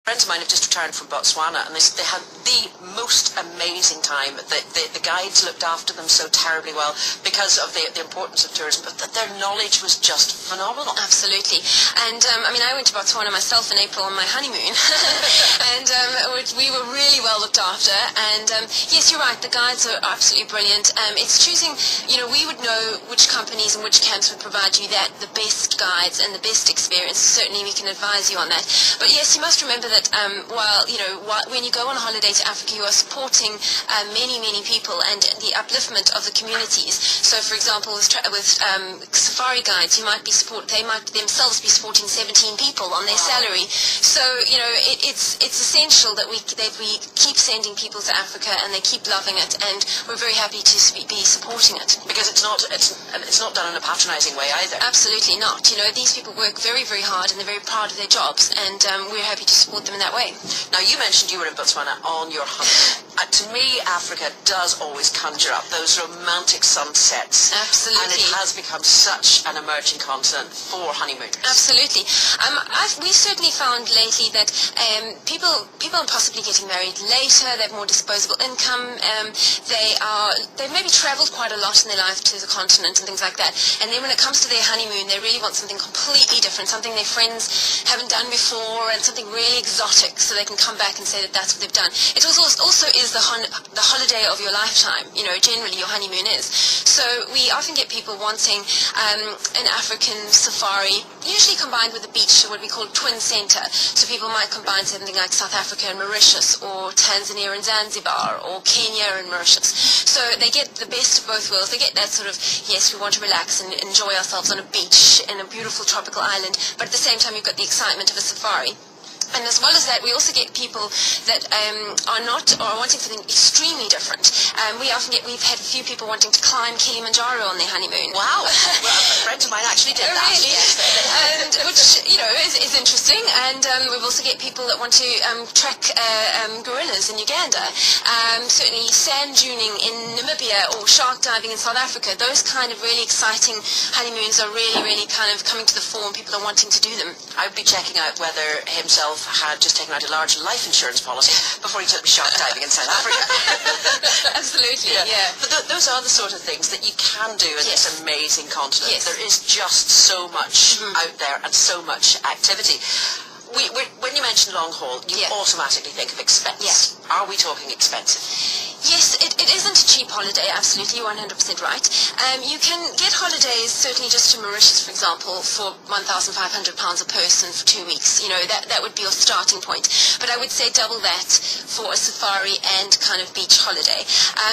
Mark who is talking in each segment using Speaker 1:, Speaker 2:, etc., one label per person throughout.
Speaker 1: Friends of mine have just returned from Botswana, and they had the most amazing time. The guides looked after them so terribly well because of the importance of tourism, but their knowledge was just phenomenal.
Speaker 2: Absolutely. And I mean, I went to Botswana myself in April on my honeymoon, and we were really well looked after. And yes, you're right, the guides are absolutely brilliant. It's choosing, you know, we would know which companies and which camps would provide you the best guides and the best experience. Certainly we can advise you on that. But yes, you must remember that when you go on a holiday to Africa, you are supporting many people and the upliftment of the communities. So, for example, with safari guides, they might themselves be supporting 17 people on their salary. So, you know, it's essential that we keep sending people to Africa and they keep loving it, and we're very happy to be supporting it.
Speaker 1: Because it's not done in a patronising way either.
Speaker 2: Absolutely not. You know, these people work very hard and they're very proud of their jobs, and we're happy to support them in that way.
Speaker 1: Now, you mentioned you were in Botswana on your honeymoon. To me, Africa does always conjure up those romantic sunsets.
Speaker 2: Absolutely.
Speaker 1: And it has become such an emerging continent for honeymooners.
Speaker 2: Absolutely. We certainly found lately that people are possibly getting married later, they have more disposable income, they've maybe travelled quite a lot in their life to the continent and things like that, and then when it comes to their honeymoon, they really want something completely different, something their friends haven't done before, and something really exotic, so they can come back and say that that's what they've done. It also is the holiday of your lifetime, you know, generally your honeymoon is. So we often get people wanting an African safari, usually combined with a beach, what we call twin centre. So people might combine something like South Africa and Mauritius, or Tanzania and Zanzibar, or Kenya and Mauritius. So they get the best of both worlds. They get that sort of, yes, we want to relax and enjoy ourselves on a beach in a beautiful tropical island, but at the same time you've got the excitement of a safari. And as well as that, we also get people that are wanting something extremely different. We've had a few people wanting to climb Kilimanjaro on their honeymoon.
Speaker 1: Wow! Well, a friend of mine actually did that.
Speaker 2: Really? And, which, you know, is interesting. And we've also get people that want to track gorillas in Uganda. Certainly sand duning in Namibia, or shark diving in South Africa. Those kind of really exciting honeymoons are really kind of coming to the fore, and people are wanting to do them.
Speaker 1: I'd be checking out whether himself had just taken out a large life insurance policy before he took me shark diving in South Africa.
Speaker 2: Absolutely, yeah.
Speaker 1: But those are the sort of things that you can do in this amazing continent.
Speaker 2: Yes.
Speaker 1: There is just so much out there and so much activity. When you mention long haul, you automatically think of expense. Yeah. Are we talking expensive?
Speaker 2: Yes, it isn't a cheap holiday, absolutely, 100% right. You can get holidays, certainly just to Mauritius, for example, for £1,500 a person for 2 weeks. You know, that would be your starting point. But I would say double that for a safari and kind of beach holiday.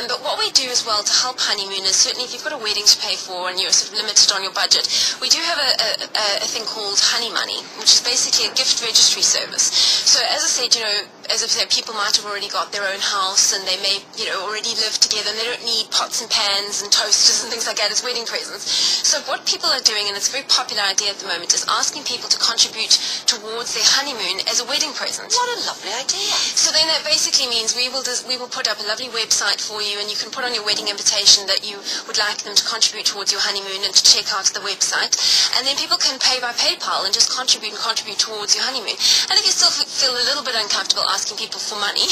Speaker 2: But what we do as well to help honeymooners, certainly if you've got a wedding to pay for and you're sort of limited on your budget, we do have a thing called Honey Money, which is basically a gift registry service. So as I said, you know, as I said, people might have already got their own house and they may, you know, already live together, and they don't need pots and pans and toasters and things like that as wedding presents. So what people are doing, and it's a very popular idea at the moment, is asking people to contribute towards their honeymoon as a wedding present.
Speaker 1: What a lovely idea.
Speaker 2: So then that basically means we will put up a lovely website for you, and you can put on your wedding invitation that you would like them to contribute towards your honeymoon and to check out the website, and then people can pay by PayPal and just contribute towards your honeymoon. And if you still feel a little bit uncomfortable asking people for money,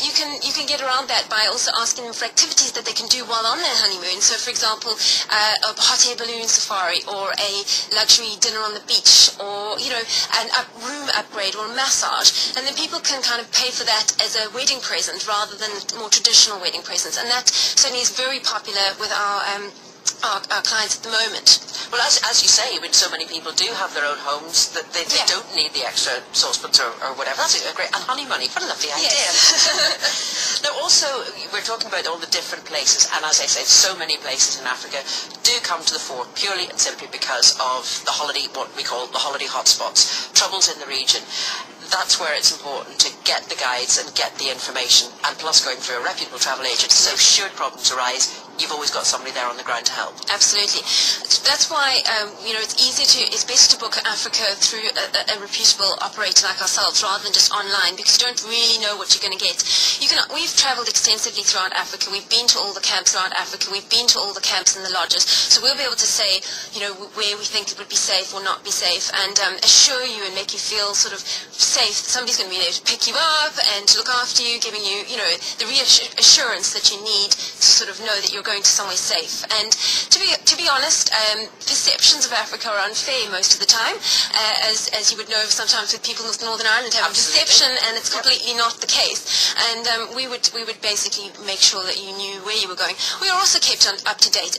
Speaker 2: you can get around that by also asking them for activities that they can do while on their honeymoon. So, for example, a hot air balloon safari, or a luxury dinner on the beach, or, you know, room upgrade or a massage. And then people can kind of pay for that as a wedding present rather than more traditional wedding presents. And that certainly is very popular with our clients at the moment.
Speaker 1: Well, as you say, when so many people do have their own homes, that they don't need the extra saucepans or whatever. That's a great. And honey money, what a lovely idea.
Speaker 2: Yes.
Speaker 1: Now, also, we're talking about all the different places, and as I say, so many places in Africa do come to the fore purely and simply because of the holiday, what we call the holiday hotspots, troubles in the region. That's where it's important to get the guides and get the information, and plus going through a reputable travel agent. So should problems arise, you've always got somebody there on the ground to help.
Speaker 2: Absolutely. That's why, it's better to book Africa through a reputable operator like ourselves rather than just online, because you don't really know what you're going to get. We've travelled extensively throughout Africa. We've been to all the camps throughout Africa. We've been to all the camps and the lodges. So we'll be able to say, where we think it would be safe or not be safe, and assure you and make you feel sort of safe. Somebody's going to be there to pick you up and to look after you, giving you, the reassurance that you need to sort of know that you're going to somewhere safe. And to be honest, perceptions of Africa are unfair most of the time, as you would know sometimes with people in Northern Ireland have a perception, and it's completely not the case. And we would basically make sure that you knew where you were going. We are also kept up to date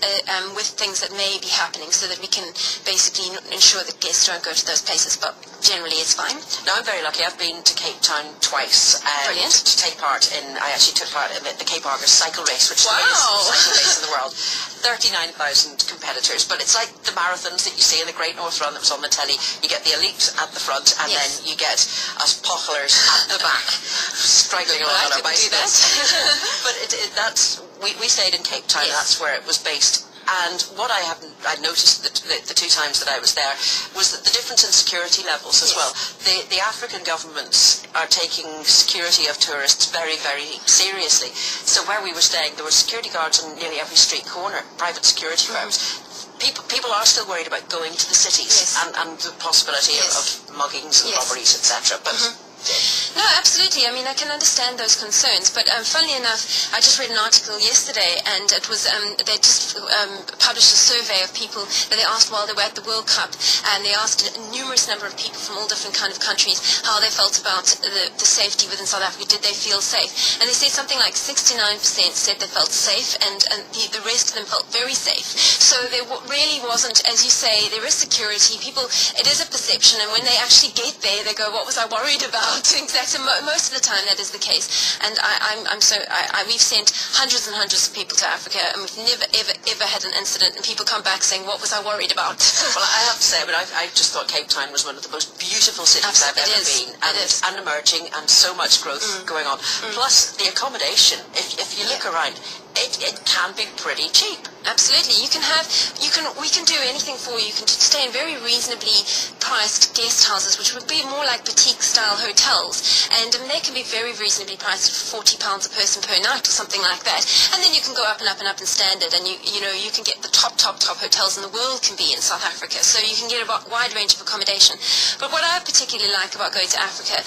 Speaker 2: with things that may be happening, so that we can basically ensure that guests don't go to those places, but generally it's fine.
Speaker 1: Now, I'm very lucky. I've been to Cape Town twice
Speaker 2: Brilliant.
Speaker 1: to take part in, I actually took part in the Cape Argus cycle race, which is
Speaker 2: Wow.
Speaker 1: the biggest cycle race in the world. 39,000 competitors, but it's like the marathons that you see in the Great North Run that was on the telly. You get the elite at the front, and
Speaker 2: Yes.
Speaker 1: then you get us pochlers at the back, straggling along on our bicycles. But we stayed in Cape Town.
Speaker 2: Yes.
Speaker 1: That's where it was based. And what I noticed the two times that I was there was that the difference in security levels as
Speaker 2: Yes.
Speaker 1: well. The African governments are taking security of tourists very, very seriously. So where we were staying, there were security guards on nearly every street corner, private security firms. People are still worried about going to the cities,
Speaker 2: Yes.
Speaker 1: and the possibility
Speaker 2: Yes.
Speaker 1: of muggings and
Speaker 2: Yes.
Speaker 1: robberies, etc. But
Speaker 2: No, absolutely. I mean, I can understand those concerns, but funnily enough, I just read an article yesterday, and it was they just published a survey of people that they asked while they were at the World Cup, and they asked a numerous number of people from all different kind of countries how they felt about the safety within South Africa. Did they feel safe? And they said something like 69% said they felt safe, and the rest of them felt very safe. So there really wasn't, as you say, there is security. It is a perception, and when they actually get there, they go, what was I worried about? Exactly. Most of the time that is the case. And we've sent hundreds and hundreds of people to Africa, and we've never, ever had an incident, and people come back saying, what was I worried about?
Speaker 1: Well, I have to say, I just thought Cape Town was one of the most beautiful cities I've ever been, and emerging, and so much growth going on. Plus, the accommodation, if you look around, it can be pretty cheap.
Speaker 2: Absolutely. We can do anything for you. You can stay in very reasonably priced guest houses, which would be more like boutique-style hotels. And they can be very reasonably priced at £40 a person per night or something like that. And then you can go up and up and up in standard, and you can get the top hotels in the world can be in South Africa. So you can get a wide range of accommodation. But what I particularly like about going to Africa,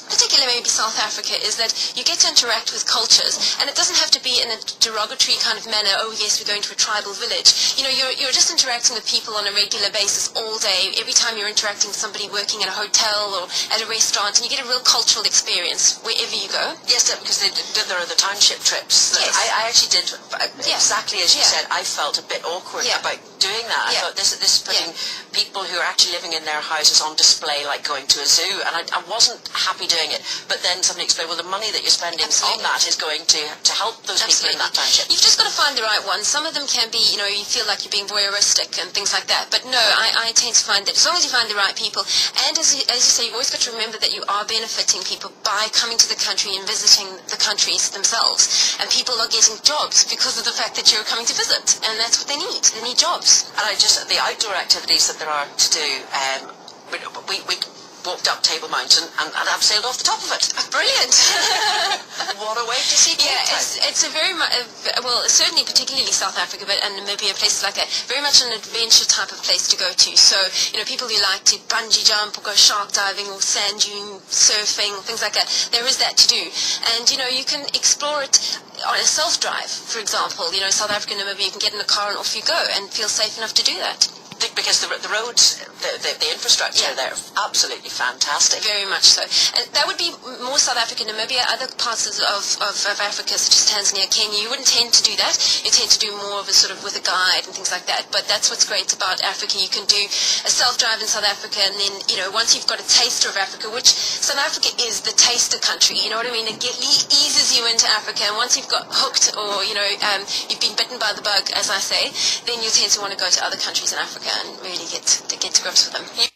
Speaker 2: particularly maybe South Africa, is that you get to interact with cultures, and it doesn't have to be in a derogatory kind of manner. Oh yes, we're going to a tribal village. You're just interacting with people on a regular basis all day. Every time you're interacting with somebody working at a hotel or at a restaurant, and you get a real cultural experience wherever you go.
Speaker 1: Yes, because there are the township trips.
Speaker 2: Yes.
Speaker 1: I actually did exactly as you said. I felt a bit awkward about doing that. I thought this is putting people who are actually living in their houses on display, like going to a zoo, and I wasn't happy doing it. But then somebody explained, well, the money that you're spending on that is going to help those people in that township.
Speaker 2: You've just got to find the right one. Some of them can be, you feel like you're being voyeuristic and things like that. But no, I tend to find that as long as you find the right people, and as you say, you've always got to remember that you are benefiting people by coming to the country and visiting the countries themselves. And people are getting jobs because of the fact that you're coming to visit, and that's what they need. They need jobs.
Speaker 1: And the outdoor activities that there are to do, we walked up Table Mountain and I've sailed off the top of it.
Speaker 2: Brilliant.
Speaker 1: What a way to see Cape Town.
Speaker 2: It's a very much, well, certainly particularly South Africa, but and Namibia, places like that, very much an adventure type of place to go to. So, people who like to bungee jump or go shark diving or sand dune surfing, things like that, there is that to do. And, you can explore it on a self-drive, for example. South Africa and Namibia, you can get in the car and off you go and feel safe enough to do that.
Speaker 1: Because the roads, the infrastructure there, absolutely fantastic.
Speaker 2: Very much so. And that would be more South Africa, Namibia. Other parts of Africa, such as Tanzania, Kenya, you wouldn't tend to do that. You tend to do more of a sort of with a guide and things like that. But that's what's great about Africa. You can do a self-drive in South Africa, and then, once you've got a taster of Africa, which South Africa is the taster country, you know what I mean? It eases you into Africa, and once you've got hooked or, you've been bitten by the bug, as I say, then you tend to want to go to other countries in Africa and really get to grips with them.